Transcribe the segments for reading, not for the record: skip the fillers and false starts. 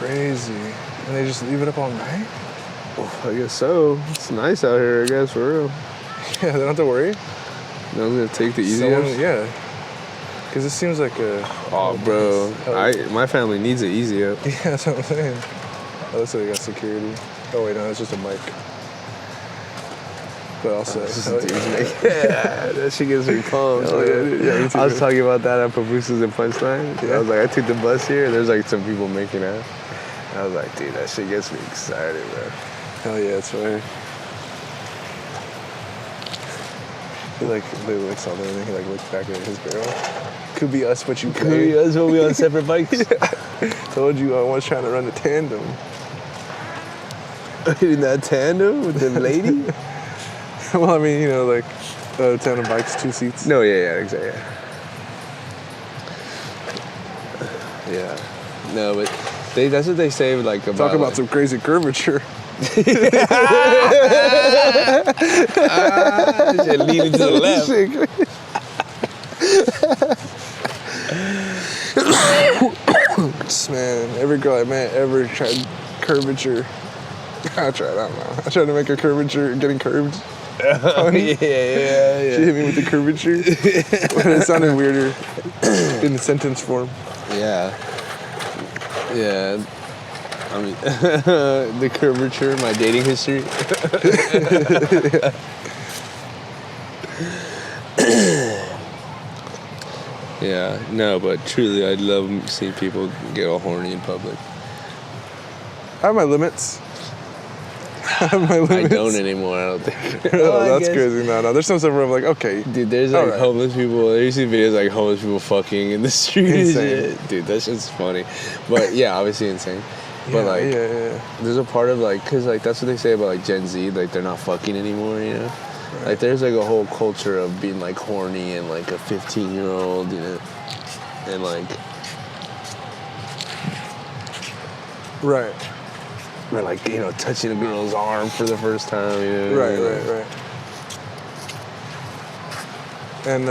crazy. And they just leave it up all night? Oh, I guess so. It's nice out here, I guess, for real. Yeah, they don't have to worry. No one's gonna take the easy ups? Yeah. Because this seems like a... Oh, bro. My family needs an easy up. Yeah, that's what I'm saying. Oh, looks like they got security. Oh, wait, no, it's just a mic. But also... Yeah, that shit gets me pumped. Yeah, I was talking about that at Papooses and Punchline. Yeah. I was like, I took the bus here, and there's like some people making out. I was like, dude, that shit gets me excited, bro. Hell yeah, it's funny. He they saw that and he looked back at his barrel. Could be us, but you Could be us when we on separate bikes. Yeah. Told you I was trying to run the tandem. In that tandem with the lady? Well, I mean, tandem bikes, 2 seats. No, yeah, exactly. Yeah. No, but that's what they say, like, about... Talk about some crazy curvature. Leaning to the left. Man, every girl I met ever tried curvature. I don't know. I tried to make a curvature, getting curved. Yeah. She hit me with the curvature. But it sounded weirder in the sentence form. Yeah. Yeah. I mean, the curvature, my dating history. Yeah, no, but truly, I love seeing people get all horny in public. I have my limits. I don't anymore, I don't think. That's crazy. No. There's some stuff where I'm like, okay. Dude, there's like homeless people. You see videos like homeless people fucking in the street. Insane. Dude, that's just funny. But yeah, obviously insane. But there's a part of cause that's what they say about Gen Z, they're not fucking anymore, you know? Right. There's a whole culture of being horny and a 15-year-old, you know? And Right. Or touching a girl's arm for the first time, you know? Right. And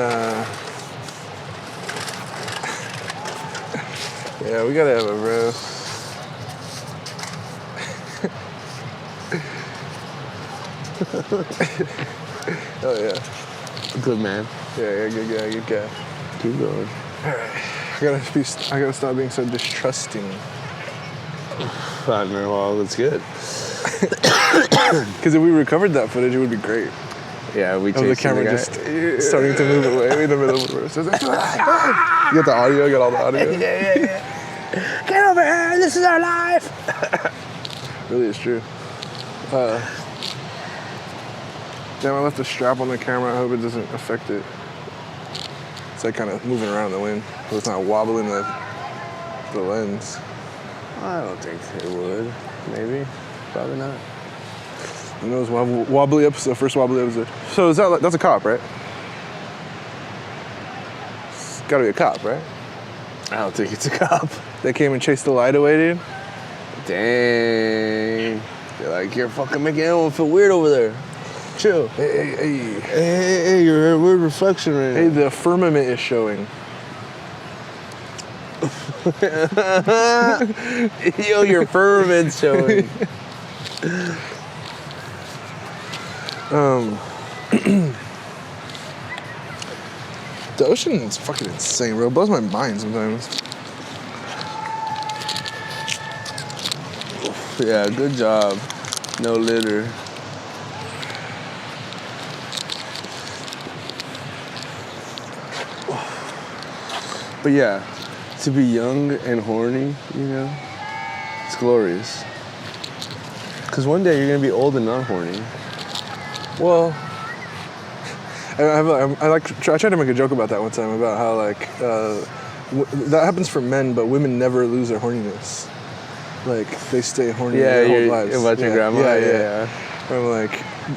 yeah, we gotta have a bro. Oh yeah. Good man. Yeah, good guy. Keep going. Alright. I gotta stop being so distrusting. I don't know, well, that's good. Because if we recovered that footage, it would be great. Yeah, we chased the camera just starting to move away in the middle of the road. So you got the audio, you got all the audio. Yeah. Get over here, this is our life. Really, it's true. Damn, I left the strap on the camera. I hope it doesn't affect it. It's kind of moving around in the wind, so it's not wobbling the lens. I don't think it would. Maybe. Probably not. Who knows? Wobbly episode, first wobbly episode. So is that's a cop, right? It's gotta be a cop, right? I don't think it's a cop. They came and chased the light away, dude? Dang. They're you're fucking making everyone feel weird over there. Chill. Hey, you're a weird reflection right now. Hey, the firmament is showing. Yo, your firmament's showing. The ocean is fucking insane, bro. It blows my mind sometimes. Yeah, good job. No litter. But yeah, to be young and horny, you know, it's glorious. Because one day you're going to be old and not horny. Well, I tried to make a joke about that one time, about how that happens for men, but women never lose their horniness. They stay horny their whole lives. About your grandma? Yeah.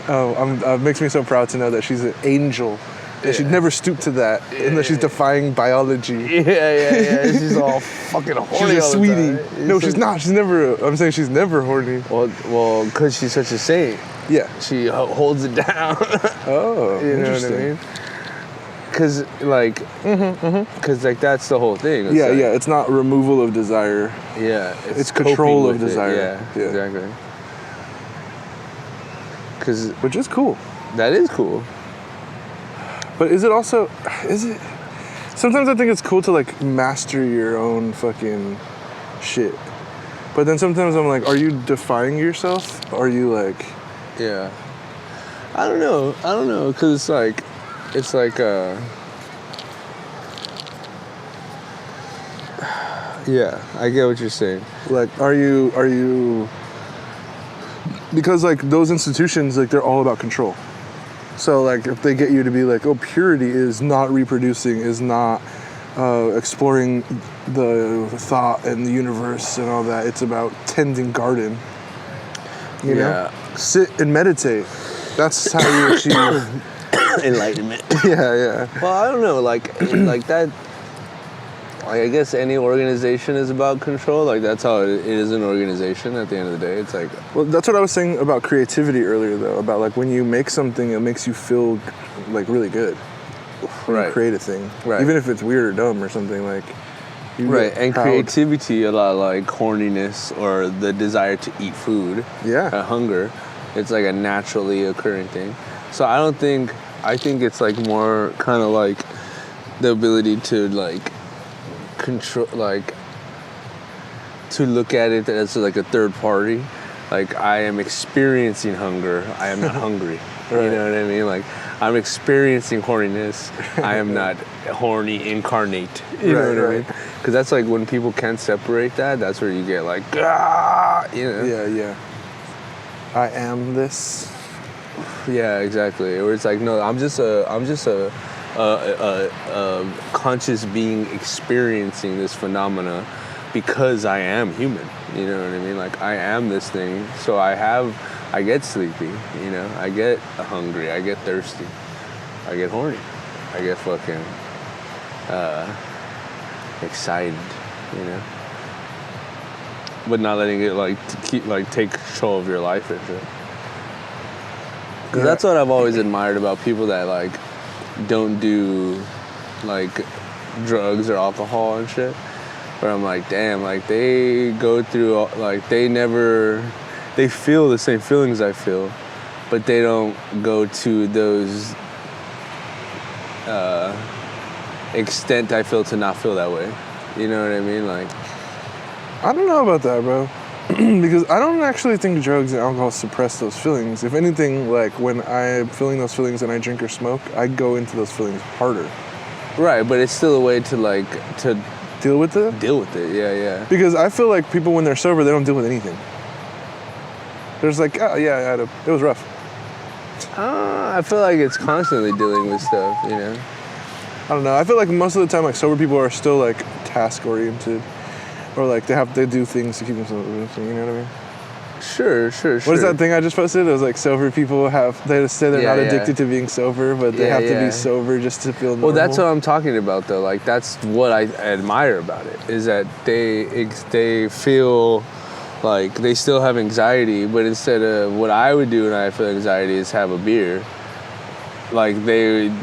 I'm it makes me so proud to know that she's an angel. And she'd never stoop to that, and that she's defying biology. Yeah. She's all fucking horny. She's a sweetie. No, she's not. She's never. I'm saying she's never horny. Well, because she's such a saint. Yeah. She holds it down. Oh, you know what I mean? Cause like, cause like that's the whole thing. It's Yeah, like, yeah. It's not removal of desire. yeah. It's control coping of with it. desire. Yeah, Yeah. exactly. Cause Which is cool. that is cool. But is it also, is it, sometimes I think it's cool to like master your own fucking shit. But then sometimes I'm like, are you defying yourself? Or are you like, Yeah. I don't know, cause it's like yeah, I get what you're saying. like, are you, because like those institutions, like they're all about control. So like if they get you to be like, oh, purity is not reproducing, is not exploring the thought and the universe and all that. It's about tending garden. You know? Sit and meditate. That's how you achieve Enlightenment. yeah. Well, I don't know, like that. Like I guess any organization is about control. Like that's how it is an organization. At the end of the day, it's like Well, that's what I was saying about creativity earlier, though. About like when you make something, it makes you feel like really good. When you Right. create a thing, Right. Even if it's weird or dumb or something, like you right. get And proud. creativity, a lot like horniness or the desire to eat food, Yeah. hunger. It's like a naturally occurring thing. So I think it's like more kind of like the ability to like control, like to look at it as like a third party. Like I am experiencing hunger. I am not hungry. Right. You know what I mean? Like I'm experiencing horniness. I am not horny incarnate. You know Right, what I right. mean? Because that's like when people can't separate that. That's where you get like, ah, you know? Yeah. I am this. Yeah, exactly. Or it's like, no, I'm just a conscious being experiencing this phenomena because I am human. You know what I mean? Like I am this thing, so I get sleepy. You know, I get hungry. I get thirsty. I get horny. I get fucking excited. You know, but not letting it like to keep like take control of your life and shit. 'Cause Yeah. that's what I've always admired about people that like don't do like drugs or alcohol and shit. Where I'm like, damn, like they go through like they feel the same feelings I feel, but they don't go to those extent I feel to not feel that way. You know what I mean? Like, I don't know about that, bro. Because I don't actually think drugs and alcohol suppress those feelings. If anything, like when I'm feeling those feelings and I drink or smoke, I go into those feelings harder. right, but it's still a way to like to Deal with it? deal with it. Yeah. Because I feel like people when they're sober, they don't deal with anything. There's like, oh yeah, it was rough. I feel like it's constantly dealing with stuff, you know? I don't know. I feel like most of the time, like sober people are still like task oriented, or like they do things to keep themselves moving. You know what I mean? Sure. What is that thing I just posted? It was like sober people they just say they're Yeah, not yeah. addicted to being sober, but they Yeah, have to yeah. be sober just to feel normal. Well, that's what I'm talking about, though. Like, that's what I admire about it, is that they feel like they still have anxiety, but instead of what I would do when I feel anxiety is have a beer, like they would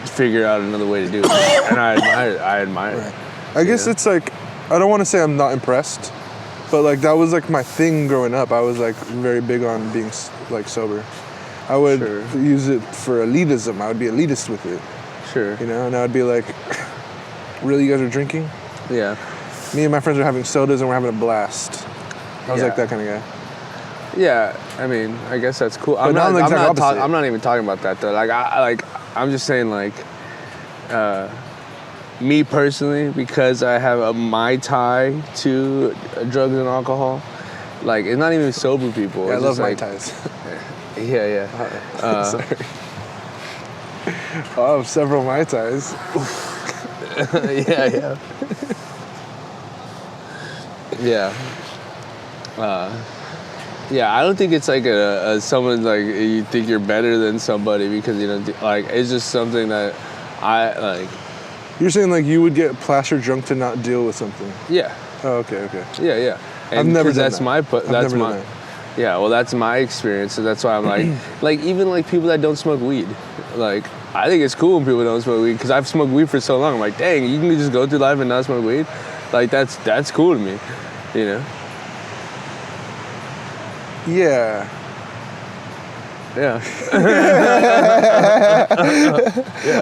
figure out another way to do it. And I admire it. I guess Yeah. it's like, I don't want to say I'm not impressed, but like that was like my thing growing up. I was like very big on being like sober. I would Sure. use it for elitism. I would be elitist with it, Sure. you know? And I would be like, really, you guys are drinking? Yeah. Me and my friends are having sodas and we're having a blast. I was Yeah. like that kind of guy. Yeah, I mean, I guess that's cool. But now I'm the exact opposite. I'm not even talking about that though. Like, I'm just saying, like, me personally, because I have a my tie to drugs and alcohol. Like, it's not even sober people. Yeah, I It's love just my like, ties. Yeah. Sorry. Oh, I have several Mai Tais. Yeah. Yeah, I don't think it's like a someone like you think you're better than somebody because you know like it's just something that I like. You're saying like you would get plastered drunk to not deal with something. Yeah, Oh, okay. yeah. And I've never 'cause done that's that. my I've that's never my done that. yeah. Well, that's my experience, so that's why I'm like like even like people that don't smoke weed, like I think it's cool when people don't smoke weed because I've smoked weed for so long. I'm like, dang, you can just go through life and not smoke weed. Like that's cool to me, you know. Yeah. Yeah.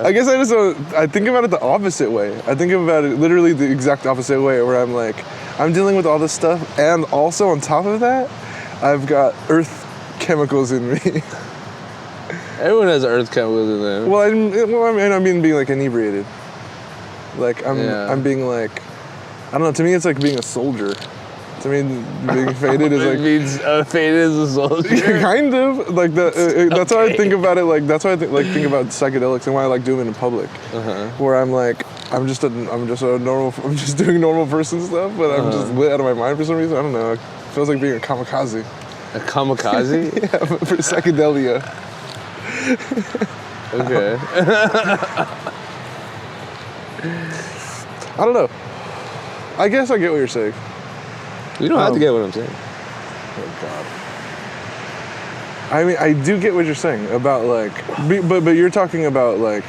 I guess I think about it the opposite way. I think about it literally the exact opposite way, where I'm like, I'm dealing with all this stuff, and also on top of that, I've got earth chemicals in me. Everyone has earth chemicals in them. Well, I mean being like inebriated. Like I'm being like, I don't know. To me, it's like being a soldier. To me, being faded is like. It means faded as a soldier. Kind of like that. That's why I think about it. Like that's why I think about psychedelics and why I like doing it in public. Where I'm like, I'm just doing normal person stuff, but I'm just lit out of my mind for some reason. I don't know. It feels like being a kamikaze. A kamikaze? Yeah, for psychedelia. Okay. I don't know. I guess I get what you're saying. You don't have to get what I'm saying. Oh God. I mean, I do get what you're saying about like, but you're talking about like,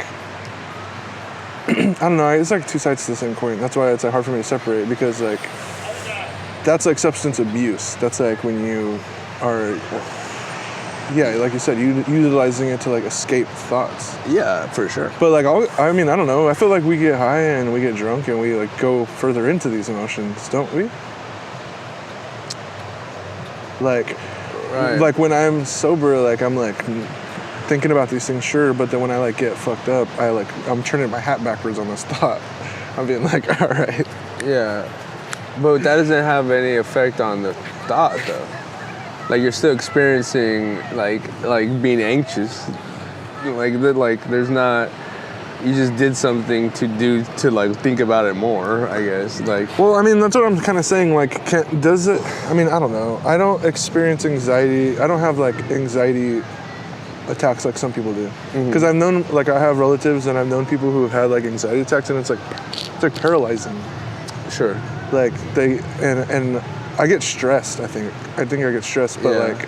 I don't know. It's like two sides to the same coin. That's why it's like hard for me to separate because like, that's like substance abuse. That's like when you are, yeah, like you said, utilizing it to like escape thoughts. Yeah, for sure. But like, I mean, I don't know. I feel like we get high and we get drunk and we like go further into these emotions, don't we? Like, right. Like when I'm sober, like I'm like thinking about these things, sure. But then when I like get fucked up, I'm turning my hat backwards on this thought. I'm being like, all right. Yeah, but that doesn't have any effect on the thought though. Like you're still experiencing like being anxious. Like there's not. You just did something to like think about it more, I guess. Like, well, I mean, that's what I'm kind of saying. Like, does it? I mean, I don't know. I don't experience anxiety. I don't have like anxiety attacks like some people do. Because I've known, like, I have relatives and I've known people who have had like anxiety attacks, and it's like paralyzing. Sure. Like and I get stressed. I think I get stressed, but like,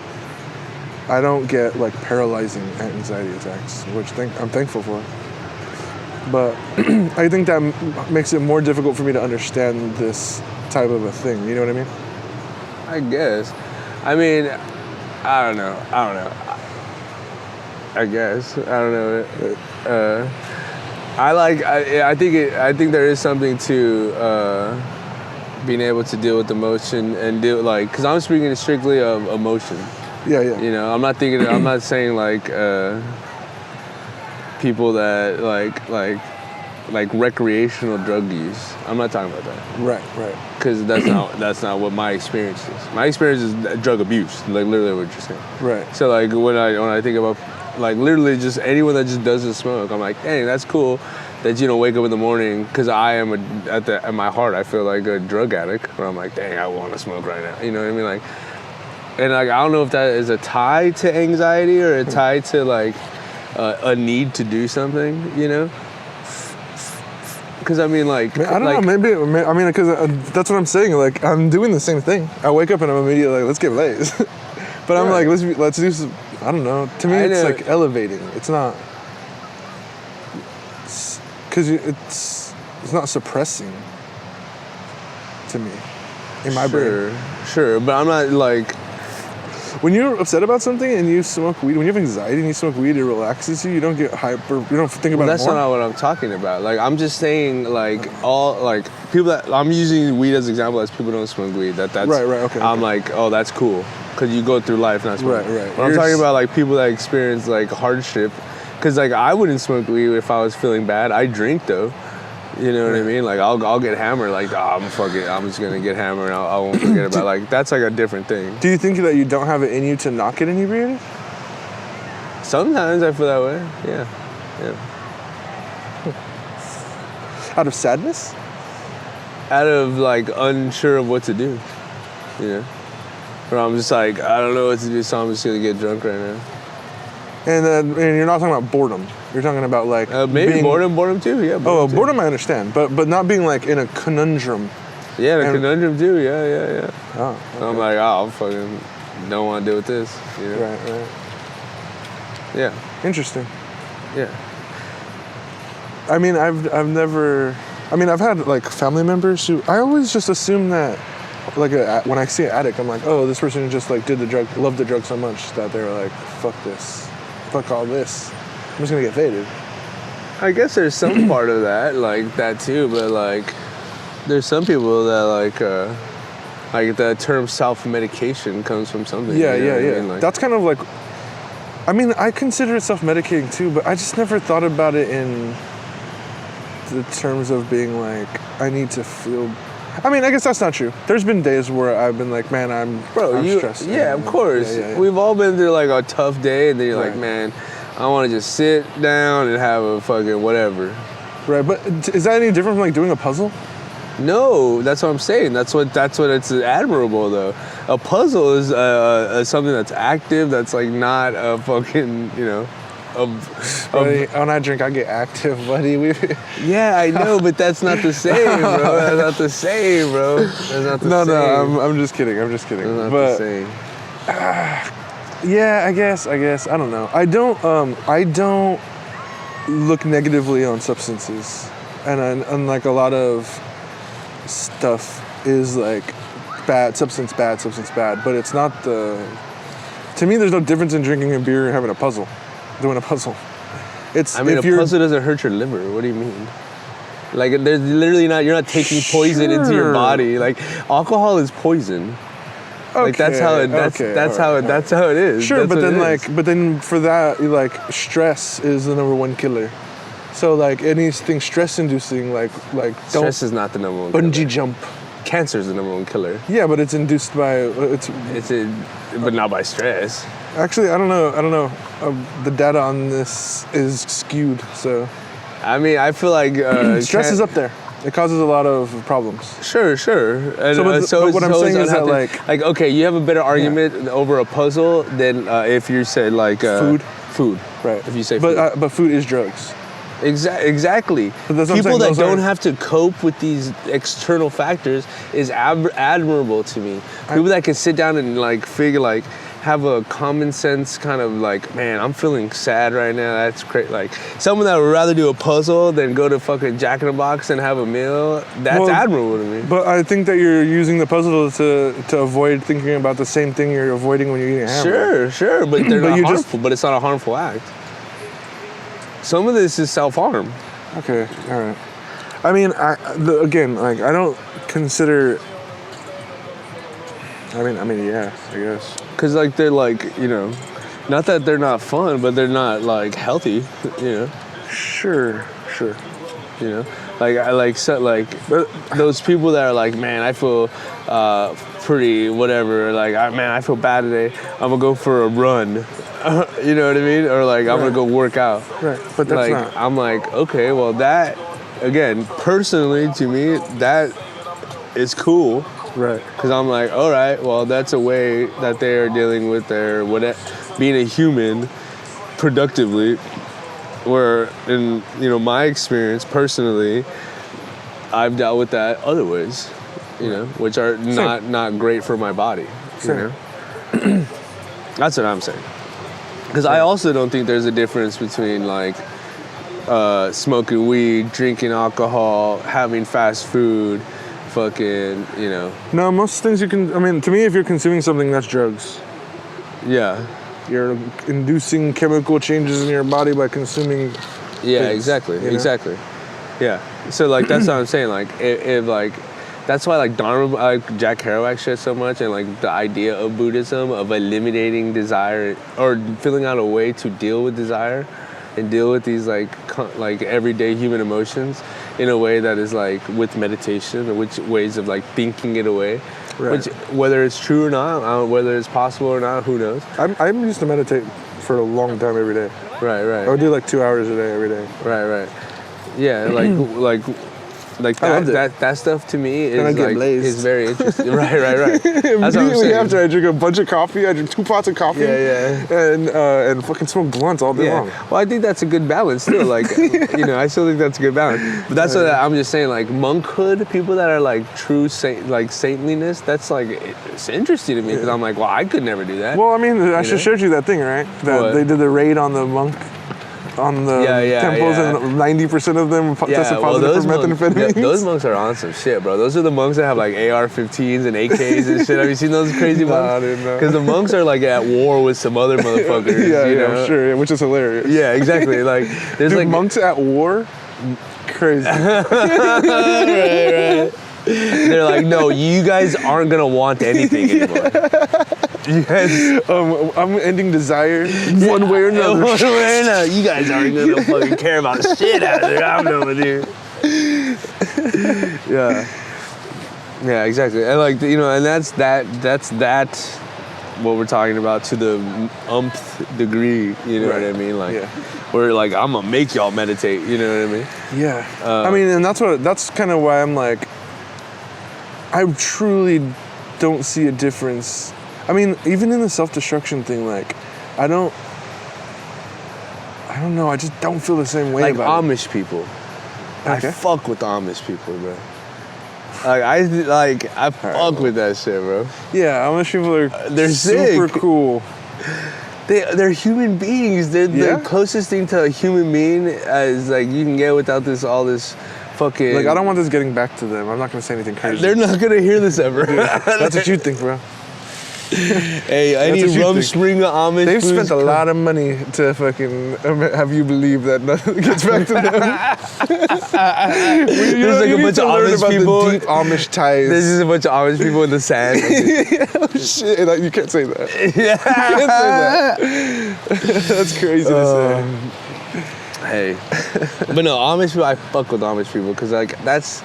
I don't get like paralyzing anxiety attacks, which I'm thankful for. But I think that makes it more difficult for me to understand this type of a thing. You know what I mean? I guess. I mean, I don't know. I guess. I don't know. I think there is something to being able to deal with emotion and deal like, because I'm speaking strictly of emotion. Yeah. You know, I'm not saying like people that like recreational drug use. I'm not talking about that. Right. Because that's not what my experience is. My experience is drug abuse, like literally what you're saying. Right. So like when I think about like literally just anyone that just doesn't smoke, I'm like, dang, that's cool that you don't wake up in the morning, because I am at my heart I feel like a drug addict, where I'm like, dang, I want to smoke right now. You know what I mean? Like, and like I don't know if that is a tie to anxiety or a tie to like a need to do something, you know? Because I mean, like, I don't know. Maybe I mean, because that's what I'm saying. Like, I'm doing the same thing. I wake up and I'm immediately like, let's get blazed. But I'm like, let's do some. I don't know. To me, it's like elevating. It's not. Because it's not suppressing. To me, in my brain. Sure, but I'm not like. When you're upset about something and you smoke weed, when you have anxiety and you smoke weed, it relaxes you. You don't get hyper. You don't think about it more. That's not what I'm talking about. Like, I'm just saying, like, all, like, people that, I'm using weed as an example as people don't smoke weed. That's right, okay. I'm like, oh, that's cool. Because you go through life not smoking. Right. But I'm talking about, like, people that experience, like, hardship. Because, like, I wouldn't smoke weed if I was feeling bad. I drink, though. You know what I mean? Like, I'll get hammered. Like, I'm just going to get hammered and I won't forget about it. Like, that's, like, a different thing. Do you think that you don't have it in you to not get inebriated? Sometimes I feel that way, yeah. Out of sadness? Out of, like, unsure of what to do, you know? Where I'm just like, I don't know what to do, so I'm just going to get drunk right now. And you're not talking about boredom. You're talking about like maybe boredom too. Yeah. Boredom I understand, but not being like in a conundrum. Yeah, the conundrum too. Yeah. Oh, okay. I'm like, I fucking don't want to deal with this. You know? Right. Yeah. Interesting. Yeah. I mean, I've never. I mean, I've had like family members who I always just assume that, like, when I see an addict, I'm like, oh, this person just like did the drug, loved the drug so much that they're like, fuck this, fuck all this. I'm just gonna get faded. I guess there's some part of that, like that too, but like, there's some people that like the term self-medication comes from something. Yeah, you know yeah, what I yeah. mean? Like, That's kind of like. I mean, I consider it self-medicating too, but I just never thought about it in the terms of being like, I need to feel. I mean, I guess that's not true. There's been days where I've been like, man, I'm stressed. Yeah, of course. Yeah. We've all been through like a tough day, and then you're like, Right. man, I want to just sit down and have a fucking whatever. Right, but is that any different from like doing a puzzle? No, that's what I'm saying. That's what it's admirable though. A puzzle is something that's active. That's like not a fucking Buddy, when I drink, I get active, buddy. Yeah, I know, but that's not the same, bro. That's not the same, bro. That's not the same. No, I'm just kidding. That's not but the same. yeah, I guess I don't know. I don't look negatively on substances, and like a lot of stuff is like bad, substance bad. But it's not the. To me, there's no difference in drinking a beer and having a puzzle, doing a puzzle. It's. I mean, if a you're, puzzle doesn't hurt your liver. What do you mean? Like, there's literally not. You're not taking poison into your Sure. body. Like, alcohol is poison. Like that's how it. That's how it is. Sure, That's but what then it is. but then for that, like stress is the #1 killer. So like anything stress-inducing, like Stress is not the number one. bungee killer. jump. Cancer is the number 1 killer. Yeah, but it's induced by it's. But not by stress. Actually, I don't know. The data on this is skewed. So I mean, I feel like stress is up there. It causes a lot of problems. Sure. And, but what I'm saying is that like okay, you have a better argument over a puzzle than if you said like food, right? If you say but food. But food is drugs. Exactly. But that's what I'm People saying, that don't have to cope with these external factors is admirable to me. People that can sit down and like figure like have a common sense kind of like, man, I'm feeling sad right now. That's great. Like someone that would rather do a puzzle than go to fucking Jack in the Box and have a meal. That's admirable to me. But I think that you're using the puzzle to avoid thinking about the same thing you're avoiding when you're eating a hamburger. Sure, but they're not harmful. But it's not a harmful act. Some of this is self-harm. Okay, all right. I mean, again, like I don't consider. I mean, yeah, I guess. Cause like they're like, not that they're not fun, but they're not like healthy, Sure. Like I like but those people that are like, man, I feel pretty whatever. Like, man, I feel bad today. I'm gonna go for a run. You know what I mean? Or like I'm gonna go work out. Right, but that's like, not. I'm like, okay, well that, again, personally to me, that is cool. Right. Because I'm like, all right, well, that's a way that they're dealing with their being a human productively. Where in my experience personally, I've dealt with that other ways, which are not great for my body. Sure. That's what I'm saying. Because I also don't think there's a difference between like smoking weed, drinking alcohol, having fast food. Fucking, No, most things you can. I mean, to me, if you're consuming something, that's drugs. Yeah. You're inducing chemical changes in your body by consuming. Yeah, things, exactly. Yeah. So like that's what I'm saying. Like if like that's why like Dharma, like Jack Kerouac shit so much, and like the idea of Buddhism of eliminating desire or filling out a way to deal with desire and deal with these like everyday human emotions in a way that is like with meditation, or which ways of like thinking it away. Right. Which, whether it's true or not, whether it's possible or not, who knows? I used to meditate for a long time every day. Right. I would do like 2 hours a day every day. Right. Yeah, like that stuff to me is And I get like blazed. is very interesting. Right. That's what I'm Immediately saying. after I drink a bunch of coffee, I drink 2 pots of coffee. Yeah. And fucking smoke blunts all day long. Well, I think that's a good balance still. Like, I still think that's a good balance. But that's what I'm just saying. Like monkhood, people that are like true saintliness, that's like it's interesting to me because I'm like, well, I could never do that. Well, I mean, I just showed you that thing, right? That What? they did the raid on the monk. on the Yeah, temples, and 90% of them tested positive for methamphetamines. Those monks are on some shit, bro. Those are the monks that have like AR-15s and AKs and shit. Have you seen those crazy monks? Nah, dude, no. Because the monks are like at war with some other motherfuckers. yeah, you yeah, know? I'm sure, yeah, which is hilarious. Yeah, exactly. Like there's Dude, like monks at war, crazy. right. They're like, no, you guys aren't gonna want anything anymore. You guys, I'm ending desire one way or another. one way or another. You guys aren't gonna fucking care about shit after I'm done with you. Yeah, exactly. And like and that's what we're talking about to the umpth degree. You know what I mean? Like, we're like, I'm gonna make y'all meditate. You know what I mean? Yeah. I mean, and that's kind of why I'm like, I truly don't see a difference. I mean, even in the self-destruction thing, like, I don't know. I just don't feel the same way Like about Amish people. Okay. I fuck with Amish people, bro. I fuck with that shit, bro. it. Yeah, Amish people are They're super sick. cool. They're human beings. They're the closest thing to a human being as like you can get without all this fucking. Like, I don't want this getting back to them. I'm not gonna say anything crazy. They're not gonna hear this ever. That's what you think, bro. Hey, I That's need what you rum think. string of Amish. They've booze. spent a lot of money to fucking have you believe that nothing gets back to them. There's like a bunch of Amish people. The deep Amish ties. There's just a bunch of Amish people in the sand. Oh, shit, you can't say that. Yeah. You can't say that. That's crazy to say. Hey, but no, Amish people. I fuck with Amish people because like that's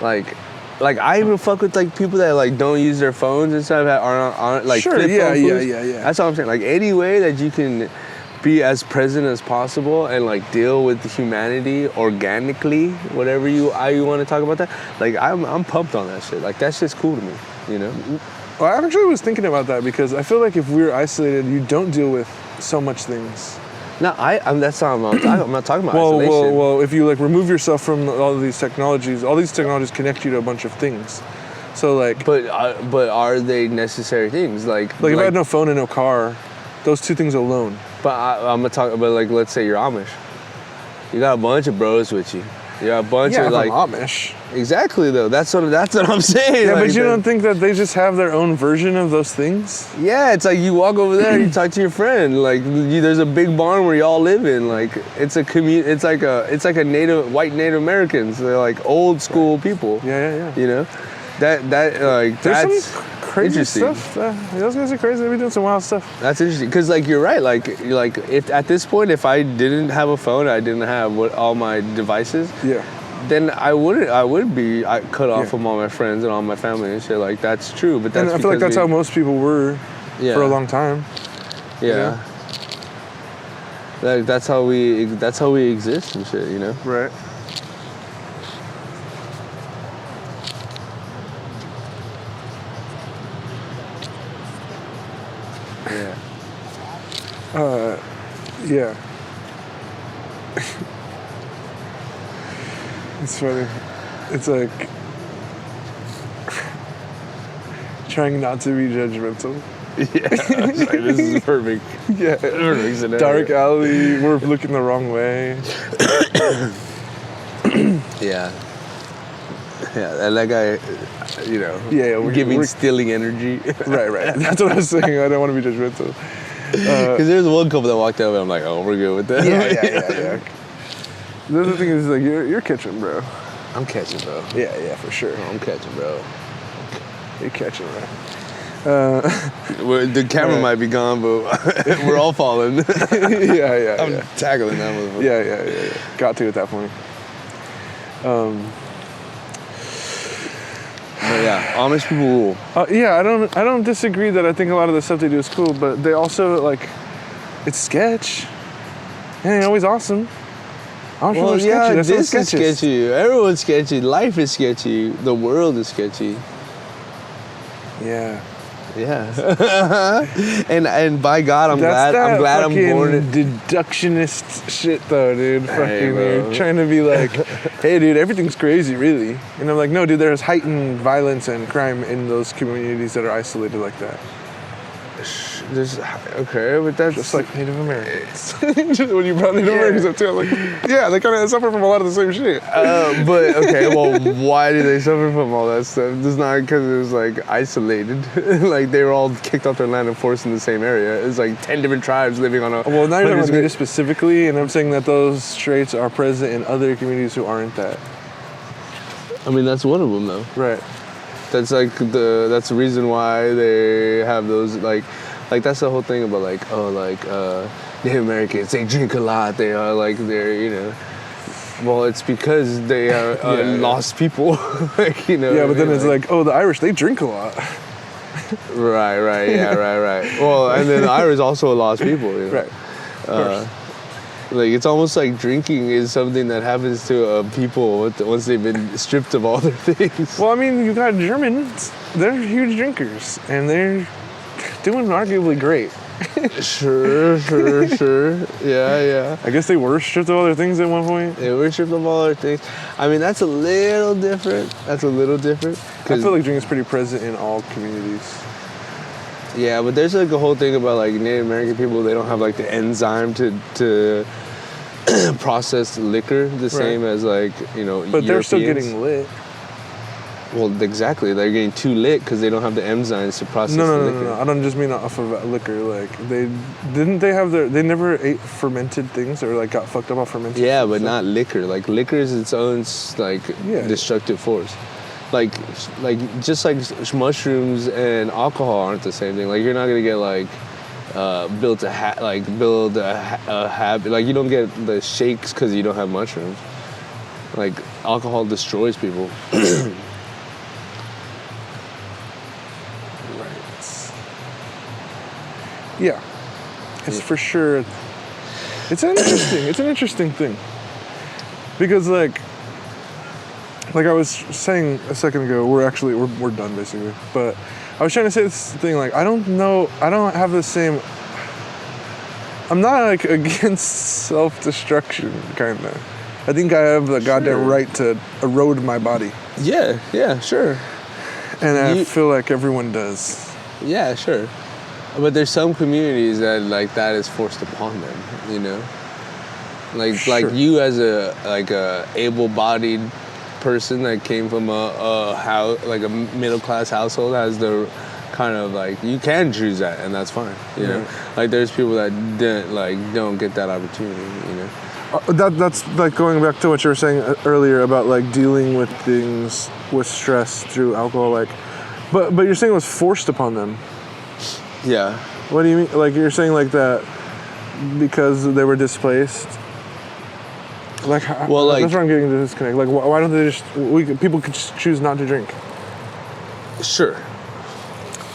like I even fuck with like people that like don't use their phones and stuff that aren't on like Sure, flip yeah, phone fools. yeah. That's all I'm saying. Like any way that you can be as present as possible and like deal with humanity organically, whatever you want to talk about that. Like I'm pumped on that shit. Like that shit's cool to me, you know. Well, I actually was thinking about that because I feel like if we're isolated, you don't deal with so much things. No, that's not what I'm not talking about isolation. Well, if you like remove yourself from all of these technologies connect you to a bunch of things. So like, but are they necessary things? Like if I had no phone and no car, those two things alone. But I'm gonna talk about like let's say you're Amish. You got a bunch of bros with you. You got a bunch of like I'm Amish. Exactly though. That's what I'm saying. Yeah, like, but you don't think that they just have their own version of those things? Yeah, it's like you walk over there and you talk to your friend. Like there's a big barn where y'all live in. Like it's a It's like a white Native Americans. They're like old school people. Yeah. You know, that's some crazy stuff. Those guys are crazy. They be doing some wild stuff. That's interesting because like you're right. Like if at this point if I didn't have a phone, I didn't have all my devices. Yeah. Then I would be cut off from all my friends and all my family and shit. Like that's true, but that's I feel like that's how most people were for a long time. Yeah. Like that's how we exist and shit, you know. Right. Yeah. Yeah. It's funny. It's like trying not to be judgmental. Yeah. Like, this is perfect. Yeah. Perfect scenario. Dark alley. We're looking the wrong way. Yeah. Yeah, and that guy, you know, we're stealing energy. Right. That's what I was saying. I don't want to be judgmental. Because there's one couple that walked up and I'm like, oh, we're good with that. Yeah. The other thing is like you're catching, bro. I'm catching, bro. Yeah, for sure. I'm catching, bro. You're catching, bro. The camera might be gone, but we're all falling. Yeah. I'm tackling that motherfucker. Yeah. Got to at that point. But yeah, Amish people rule. Yeah, I don't disagree that I think a lot of the stuff they do is cool, but they also like, it's sketch. It ain't always awesome. Well, yeah, this is sketchy. Everyone's sketchy. Life is sketchy. The world is sketchy. Yeah. and by God, I'm glad I'm born. Deductionist shit though, dude. Hey, you're trying to be like, hey, dude, everything's crazy, really. And I'm like, no, dude, there's heightened violence and crime in those communities that are isolated like that. Okay, but that's just like Native Americans. When you brought Native Americans up too, I'm like, yeah, they kind of suffer from a lot of the same shit. But okay, well, why do they suffer from all that stuff? It's not because it was like isolated. Like they were all kicked off their land and forced in the same area. It's like 10 different tribes living on a. Well, now you're talking about Native specifically, and I'm saying that those traits are present in other communities who aren't that. I mean, that's one of them though. Right. That's like that's the reason why they have those like that's the whole thing about Native Americans, they drink a lot, they are like they're well, it's because they are lost people. Like, yeah, but then it's like, oh, the Irish, they drink a lot. Right, right. Well, and then the Irish also lost people, Right. Like it's almost like drinking is something that happens to people once they've been stripped of all their things. Well, I mean, you got Germans, they're huge drinkers, and they're doing arguably great. Sure. Yeah. I guess they were stripped of all their things at one point. They were stripped of all their things. I mean, that's a little different. I feel like drink is pretty present in all communities. Yeah, but there's like a whole thing about like Native American people, they don't have like the enzyme to process liquor the same as like, But Europeans. they're still getting lit. Well, exactly. They're getting too lit because they don't have the enzymes to process the liquor. No. I don't just mean off of liquor. Like, they never ate fermented things or like got fucked up off fermented Yeah, things, but not liquor. Like, liquor is its own destructive force. Like just like mushrooms and alcohol aren't the same thing. Like, you're not gonna get like build a habit. Like, you don't get the shakes because you don't have mushrooms. Like, alcohol destroys people. Yeah, it's for sure. It's an interesting thing, because like I was saying a second ago, we're done basically. But I was trying to say this thing, like, I don't have the same. I'm not like against self-destruction, kind of. I think I have the goddamn right to erode my body. Yeah, sure. And I feel like everyone does. Yeah, sure. But there's some communities that like that is forced upon them, Like you as a able-bodied person that came from a middle class household has the kind of like, you can choose that and that's fine, you know. Like there's people that don't get that opportunity, That's like going back to what you were saying earlier about like dealing with things with stress through alcohol, like, but you're saying it was forced upon them. Yeah. What do you mean? Like, you're saying like that because they were displaced? Like, well, like, that's where I'm getting to disconnect. Like, why don't they people could just choose not to drink? Sure.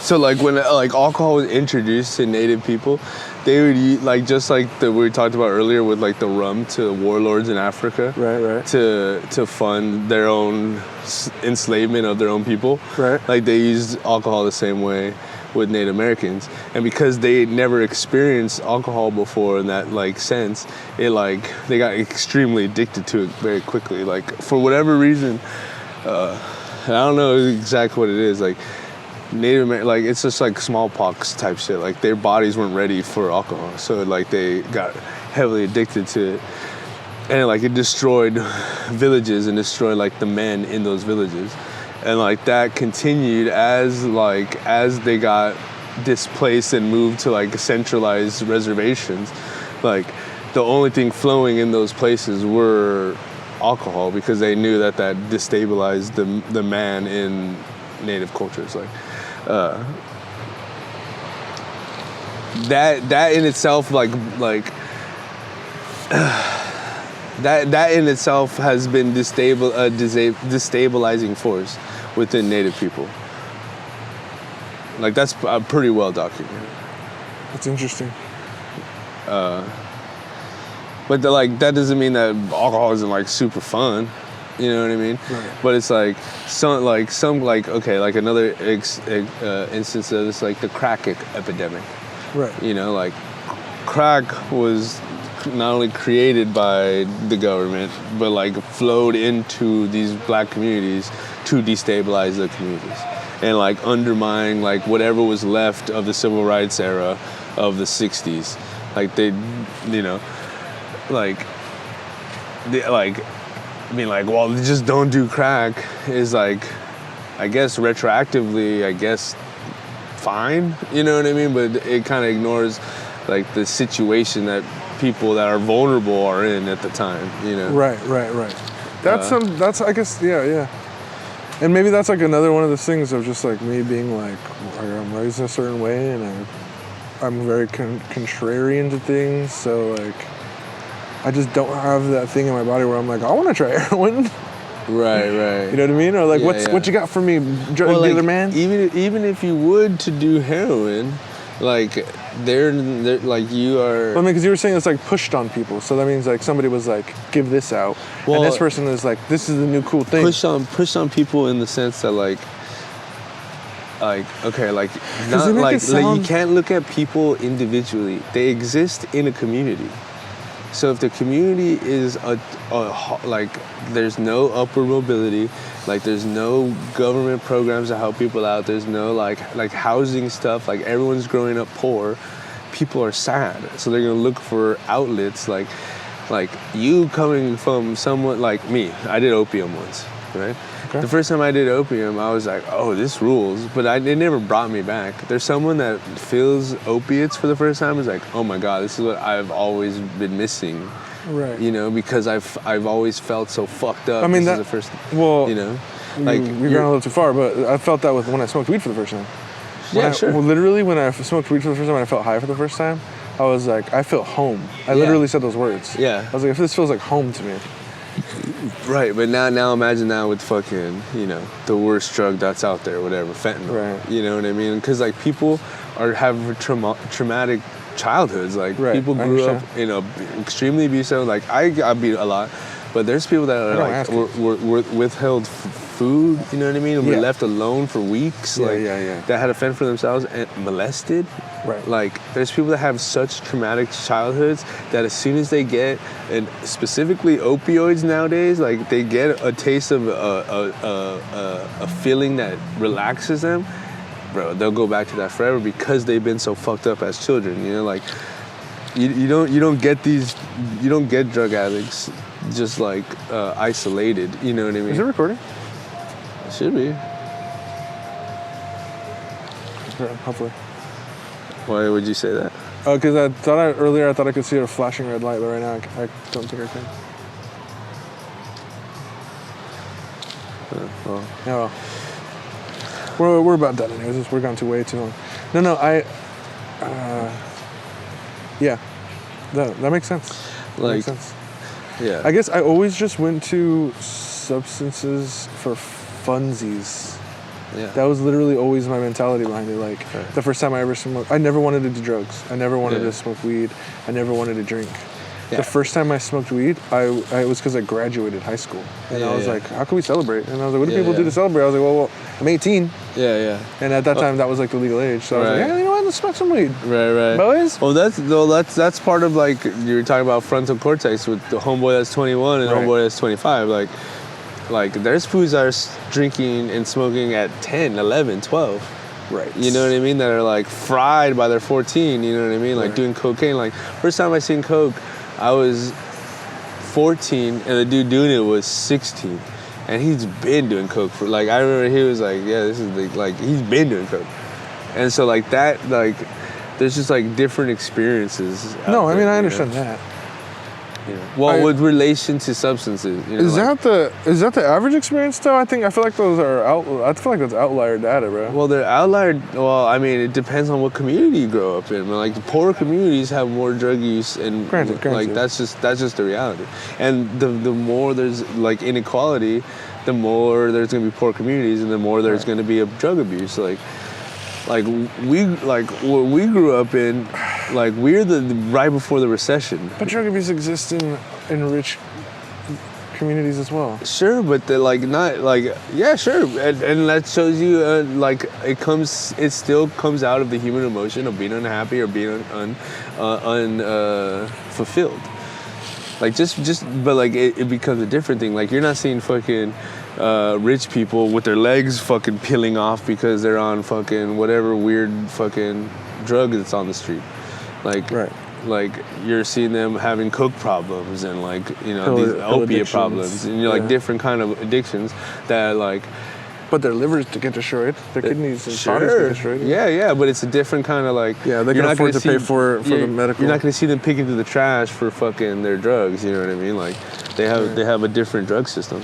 So like when like alcohol was introduced to Native people, they would eat like just like we talked about earlier with like the rum to warlords in Africa, right, to fund their own enslavement of their own people, right? Like they used alcohol the same way with Native Americans, and because they never experienced alcohol before in that like sense, it like they got extremely addicted to it very quickly. Like for whatever reason, I don't know exactly what it is. Like Native American, like it's just like smallpox type shit. Like their bodies weren't ready for alcohol, so like they got heavily addicted to it, and like it destroyed villages and destroyed like the men in those villages. And like that continued as they got displaced and moved to like centralized reservations. Like the only thing flowing in those places were alcohol, because they knew that destabilized the man in Native cultures. Like that in itself that in itself has been destabilizing force within Native people. Like that's pretty well documented. That's interesting. But that doesn't mean that alcohol isn't like super fun. You know what I mean? Right. But it's like another instance of this, like the crack epidemic. Right. You know, like crack was not only created by the government, but like flowed into these black communities to destabilize the communities. and like undermine like whatever was left of the civil rights era of the 60s. Like they, you know, like, I mean, like, well, just don't do crack is like, I guess retroactively, I guess fine, you know what I mean? But it kind of ignores like the situation that people that are vulnerable are in at the time, you know? Right. That's I guess, yeah. And maybe that's like another one of those things of just like me being like, I'm raised in a certain way and I'm very contrarian to things. So like, I just don't have that thing in my body where I'm like, I want to try heroin. Right. You know what I mean? Or like, what you got for me, drug dealer like, man? Even if you would to do heroin, like they're like you are. I mean, because you were saying it's like pushed on people, so that means like somebody was like, give this out, and this person is like, this is the new cool thing. Push on people in the sense that like okay, like not like you can't look at people individually. They exist in a community. So if the community is like there's no upward mobility, like there's no government programs to help people out, there's no like housing stuff, like everyone's growing up poor, people are sad. So they're gonna look for outlets like you coming from someone like me. I did opium once, right? Okay. The first time I did opium, I was like, oh, this rules, but it never brought me back. There's someone that feels opiates for the first time is like, oh my God, this is what I've always been missing. Right. You know, because I've always felt so fucked up. I mean, this is the first, well, you know, like you're going a little too far, but I felt that with when I smoked weed for the first time. Sure. Well, literally, when I smoked weed for the first time and I felt high for the first time, I was like, I felt home. I literally said those words. Yeah. I was like, this feels like home to me. Right, but now imagine now with fucking, you know, the worst drug that's out there, whatever, fentanyl. Right. You know what I mean? Because like people have traumatic childhoods. Like people grew up in a extremely abusive. Like I got beat a lot, but there's people that are like were withheld food. You know what I mean? And were left alone for weeks. That had to fend for themselves and molested. Right. Like there's people that have such traumatic childhoods that as soon as they get, and specifically opioids nowadays, like they get a taste of a feeling that relaxes them, bro, they'll go back to that forever because they've been so fucked up as children. You know, like you don't get drug addicts just like isolated. You know what I mean? Is it recording? It should be. Hopefully. Why would you say that? Oh, because earlier I thought I could see a flashing red light, but right now I don't think I can. Well. Yeah, well. We're about done anyways. We're gone way too long. No, yeah, that makes sense. That makes sense. Yeah. I guess I always just went to substances for funsies. Yeah. That was literally always my mentality behind it. Like the first time I ever smoked, I never wanted to do drugs. I never wanted to smoke weed. I never wanted to drink. Yeah. The first time I smoked weed, it was because I graduated high school. And I was like, how can we celebrate? And I was like, what do people do to celebrate? I was like, well, I'm 18. Yeah. And at that time, that was like the legal age. So I was like, yeah, you know what? Let's smoke some weed. Right. Boys? Well, that's part of like, you were talking about frontal cortex with the homeboy that's 21 and homeboy that's 25. Like there's foods that are drinking and smoking at 10, 11, 12. Right. You know what I mean? That are like fried by their 14, you know what I mean? Like doing cocaine. Like first time I seen coke, I was 14 and the dude doing it was 16. And he's been doing coke for, like, I remember he was like, yeah, this is like he's been doing coke. And so like that, like, there's just like different experiences. No, I mean, I understand that. You know. Well, with relation to substances, you know, is that the average experience though? I feel like those are I feel like that's outlier data, bro. Well, they're outlier. Well, I mean, it depends on what community you grow up in. Like the poorer communities have more drug use, and granted. Like that's just the reality. And the more there's like inequality, the more there's gonna be poor communities, and the more there's gonna be drug abuse. Like what we grew up in, like we're the right before the recession. But drug abuse exists in rich communities as well. Sure, but they're like not like sure, and that shows you like it still comes out of the human emotion of being unhappy or being fulfilled. Like just but like it becomes a different thing. Like you're not seeing fucking rich people with their legs fucking peeling off because they're on fucking whatever weird fucking drug that's on the street. Like, Right. like you're seeing them having coke problems and like, you know, Pill- these pill opiate addictions. problems and like Yeah. different kind of addictions that like. But their livers to get destroyed, their kidneys and bodies get destroyed. Yeah, but it's a different kind of like. Yeah, they you're can not afford gonna to pay for the medical. You're not going to see them picking through the trash for fucking their drugs. You know what I mean? Like, they have a different drug system.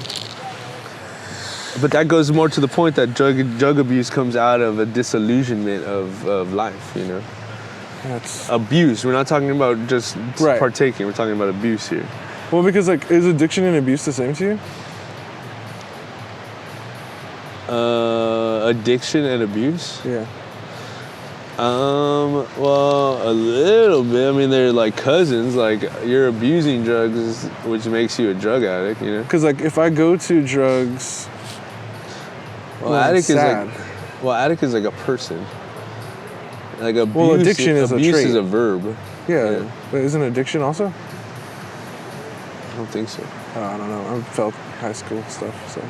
But that goes more to the point that drug abuse comes out of a disillusionment of life. You know, That's abuse. We're not talking about just Right. partaking. We're talking about abuse here. well, because like, is addiction and abuse the same to you? Addiction and abuse. Yeah. Well, a little bit. I mean, they're like cousins. Like, you're abusing drugs, which makes you a drug addict, you know? Because like, if I go to drugs, Well, I'm addict sad. addict is like a person. Like abuse. Well, addiction is a abuse trait. is a verb. Yeah. Yeah. But isn't addiction also? I don't think so. I don't know. I felt high school stuff, so.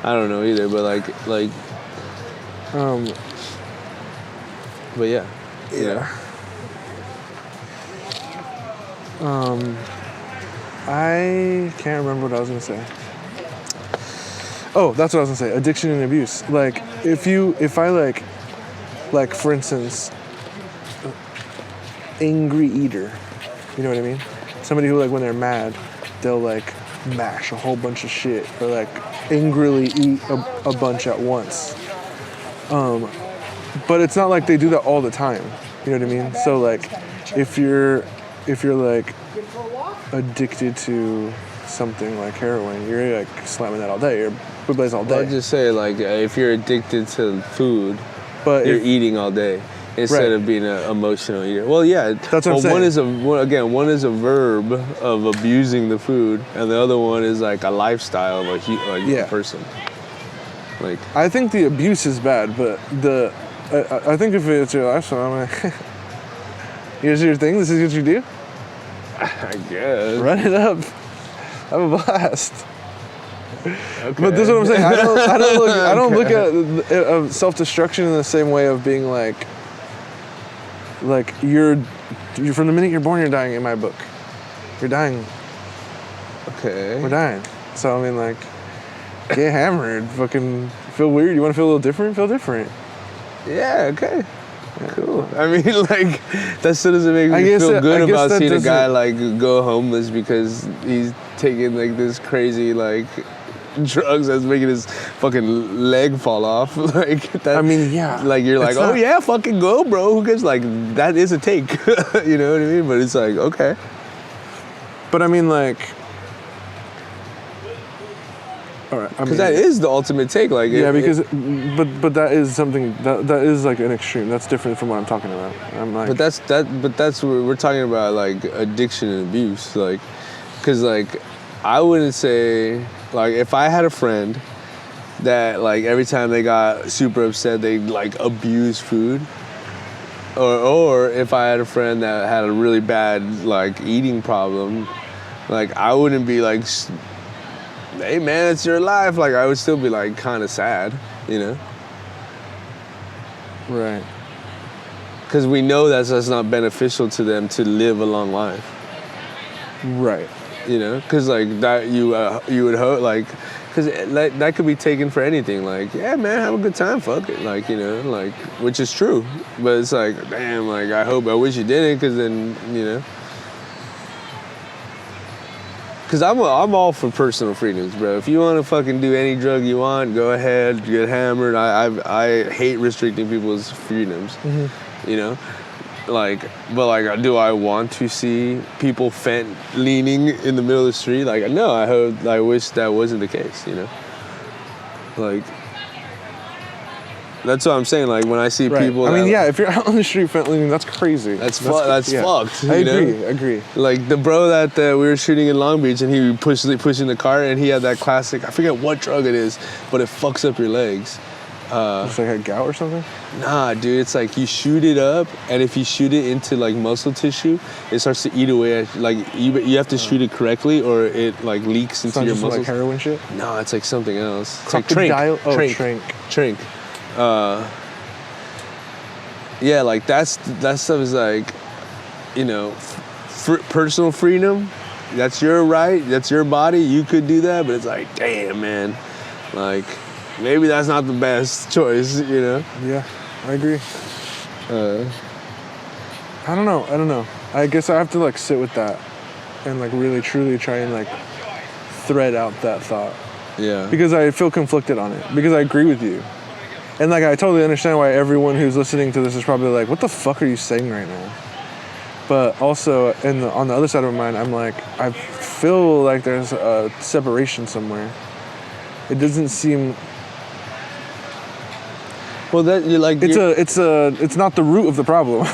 I don't know either, but like, but yeah. Yeah. I can't remember what I was gonna say. Oh, that's what I was gonna say. Addiction and abuse. Like, if I like for instance, angry eater. You know what I mean? Somebody who like when they're mad, they'll like mash a whole bunch of shit or like angrily eat a bunch at once. But it's not like they do that all the time. You know what I mean? So like, if you're like addicted to something like heroin, you're like slamming that all day. You're bootlegs all I'll day. just say, like, if you're addicted to food, But you're if, eating all day instead Right. of being an emotional eater. Well, yeah. That's what I'm saying. One is a verb of abusing the food, and the other one is like a lifestyle of a Yeah. person. Like, I think the abuse is bad, but I think if it's your lifestyle, I'm like, here's your thing. This is what you do. I guess. Run it up. Have a blast. Okay. But this is what I'm saying. I don't look at self-destruction in the same way of being like you're from the minute you're born, you're dying. In my book, you're dying. Okay. We're dying. So I mean, like, get hammered. Fucking feel weird. You want to feel a little different? Feel different. Yeah, okay. Cool. I mean, like, that still doesn't make I me guess feel that- good I guess about that seeing a guy, doesn't- like, go homeless because he's taking, like, this crazy, like, drugs that's making his fucking leg fall off. Like, that. I mean, yeah. Like, you're like, It's oh, not- yeah, fucking go, bro. Who cares? Like, that is a take. You know what I mean? But it's like, okay. But I mean, like, all right. Because that is the ultimate take. Like, Yeah, because but that is something that is like an extreme. That's different from what I'm talking about. I'm like, But that's what we're talking about, like addiction and abuse, like, cause like I wouldn't say, like, if I had a friend that, like, every time they got super upset they like abuse food, or if I had a friend that had a really bad like eating problem, like, I wouldn't be like, hey man, it's your life. Like, I would still be like kind of sad, you know. right. Because we know that's not beneficial to them to live a long life, Right. you know. Because like that, you would hope, like, because that could be taken for anything. Like, yeah, man, have a good time, fuck it, like, you know, like, which is true. But it's like, damn, like, I wish you didn't, because then, you know. Because I'm all for personal freedoms, bro. If you want to fucking do any drug you want, go ahead, get hammered. I hate restricting people's freedoms, you know? Like, but like, do I want to see people leaning in the middle of the street? Like, no, I wish that wasn't the case, you know? Like, that's what I'm saying. Like, when I see Right. people, I mean, that- yeah. If you're out on the street fentanyl, that's crazy. that's yeah. fucked. I you know? agree. Like the bro that we were shooting in Long Beach, and he pushing the car, and he had that classic, I forget what drug it is, but it fucks up your legs. It's like a gout or something? Nah, dude, it's like you shoot it up, and if you shoot it into like muscle tissue, it starts to eat away at, like, you have to shoot it correctly or it like leaks It's into not your just muscles. like heroin shit? No, it's like something else. It's like Crocodile? Oh, Trink. Trink. Yeah, like that stuff is like, you know, personal freedom. That's your right. That's your body. You could do that, but it's like, damn, man, like maybe that's not the best choice, you know? Yeah, I agree. I don't know. I guess I have to like sit with that and like really truly try and like thread out that thought. Yeah. Because I feel conflicted on it. Because I agree with you. And like I totally understand why everyone who's listening to this is probably like, what the fuck are you saying right now? But also on the other side of my mind, I'm like, I feel like there's a separation somewhere. It doesn't seem. Well, that you're like. It's not the root of the problem.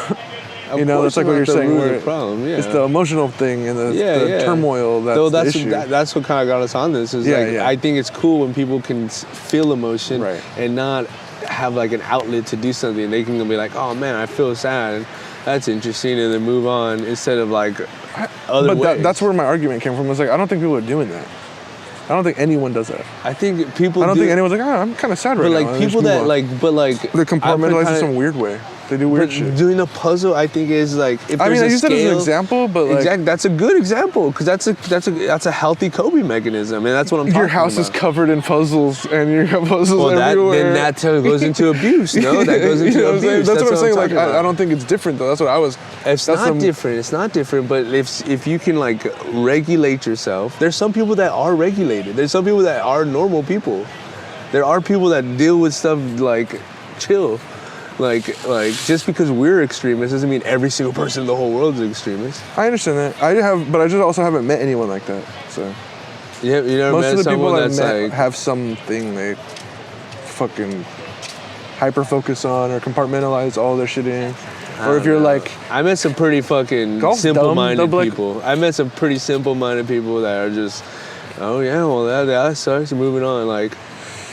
You know, that's like what you're saying. Where the problem, yeah. It's the emotional thing and the turmoil that's the issue. That's what kind of got us on this. Is I think it's cool when people can feel emotion and not have like an outlet to do something. They can be like, oh man, I feel sad. That's interesting, and then move on instead of like other ways. That's where my argument came from. Was like, I don't think people are doing that. I don't think anyone does that. I think people. I don't think anyone's like, oh, I'm kind of sad right now. But like people that like, they compartmentalize in some weird way. They do weird shit. Doing a puzzle, I think, is like. If I mean, I use that as an scale, example, but like, exactly, that's a good example because that's a healthy coping mechanism, and that's what I'm talking about. Your house is covered in puzzles, and you have puzzles everywhere. Then that goes into abuse. No, that goes into abuse. That's what I'm saying. Like, I don't think it's different though. That's what I was. It's not different. It's not different. But if you can like regulate yourself, there's some people that are regulated. There's some people that are normal people. There are people that deal with stuff like chill. Like just because we're extremists doesn't mean every single person in the whole world is an extremist. I understand that. But I just also haven't met anyone like that. So you never most met of the someone people that's I met like have something they fucking hyper focus on or compartmentalize all their shit in. Or if you're like, I met some pretty fucking simple-minded people. I met some pretty simple-minded people that are just, oh yeah, well that sucks. Moving on, like.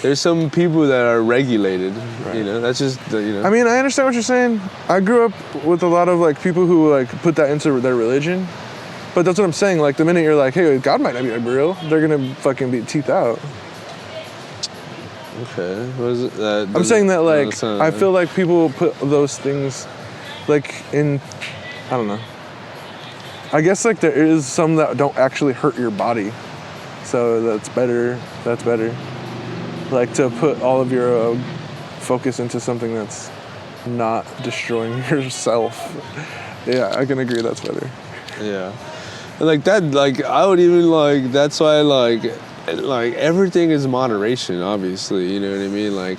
There's some people that are regulated, you know, that's just, you know. I mean, I understand what you're saying. I grew up with a lot of, like, people who, like, put that into their religion. But that's what I'm saying. Like, the minute you're like, hey, God might not be real, they're going to fucking be teeth out. Okay. What is it? I'm saying that, like, I feel like people put those things, like, in, I don't know. I guess, like, there is some that don't actually hurt your body. So that's better. Like to put all of your focus into something that's not destroying yourself. Yeah, I can agree that's better. Yeah. And like that, like I would even like, that's why like everything is moderation, obviously, you know what I mean? Like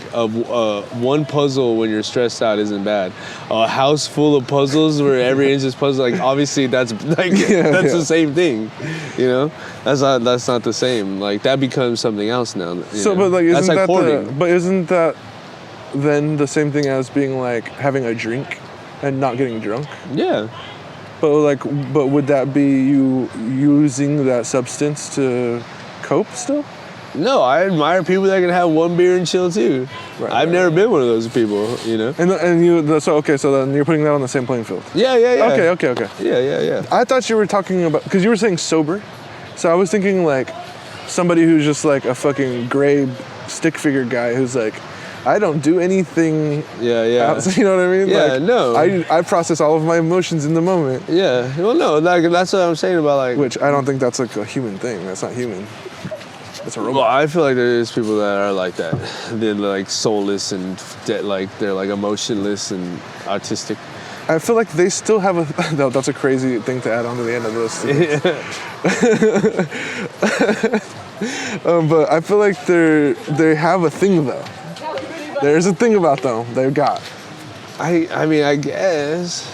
one puzzle when you're stressed out isn't bad. A house full of puzzles where every inch is puzzle, like obviously that's like the same thing, you know? That's not the same. Like that becomes something else now. But like isn't that then the same thing as being like having a drink and not getting drunk? Yeah. But would that be you using that substance to cope still? No, I admire people that can have one beer and chill too. I've never been one of those people, you know. So then you're putting that on the same playing field. Yeah. Okay. Yeah. I thought you were talking about, because you were saying sober, so I was thinking like somebody who's just like a fucking gray stick figure guy who's like, I don't do anything. Yeah. You know what I mean? Yeah, like, no. I process all of my emotions in the moment. Yeah. Well, no, like that's what I'm saying about like. Which I don't think that's like a human thing. That's not human. That's a robot. Well, I feel like there's people that are like that. They're like soulless and like they're like emotionless and autistic. I feel like they still have a. No, that's a crazy thing to add on to the end of this. But I feel like they have a thing though. There's a thing about them they've got. I mean, I guess.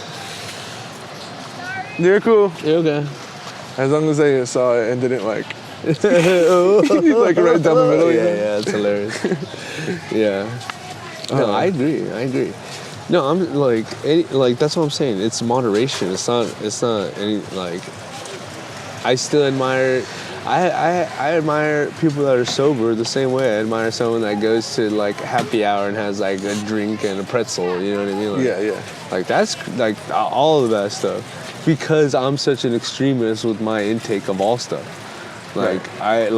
You're cool. You're okay. As long as they saw it and didn't like. Like right down the middle. Yeah, it's hilarious. Yeah. No, I agree. No, I'm like that's what I'm saying. It's moderation. It's not any like. I still admire. I admire people that are sober the same way I admire someone that goes to like happy hour and has like a drink and a pretzel. You know what I mean? Like, Yeah. Like that's like all of that stuff. Because I'm such an extremist with my intake of all stuff. Like I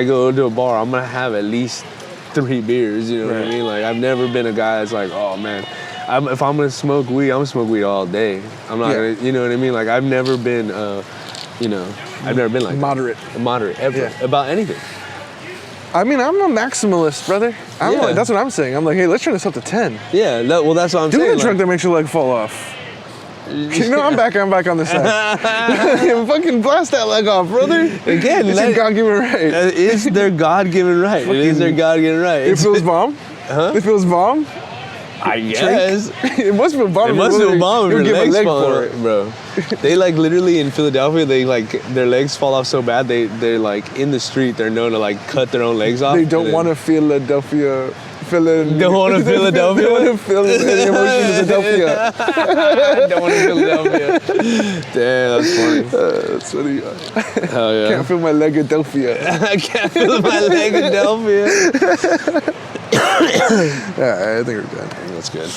go to a bar, I'm gonna have at least 3 beers. You know what I mean? Like I've never been a guy that's like, oh man. If I'm gonna smoke weed, I'm gonna smoke weed all day. I'm not gonna, you know what I mean? Like I've never been, I've never been like moderate ever about anything. I mean, I'm a maximalist, brother. Like, that's what I'm saying. I'm like, hey, let's turn this up to 10. Yeah, well, that's what I'm Do saying. the drink that makes your leg fall off. You know, I'm back on this side. Fucking blast that leg off, brother. Again, it's your God-given right. It's their God-given right. It is their God-given right. It feels bomb? Huh? It feels bomb? I guess. It must feel bomb. It must feel bomb if your give a legs leg fall for off, bro. They like literally in Philadelphia, they like their legs fall off so bad they're like in the street. They're known to like cut their own legs off. They don't want to Philadelphia. Don't want to Philadelphia. Don't want to feel any emotion in Philadelphia. Don't want to Philadelphia. Damn, that's funny. That's funny. Hell yeah. Can't feel my Legadelphia. I can't feel my Legadelphia. Yeah, I think we're done. That's good.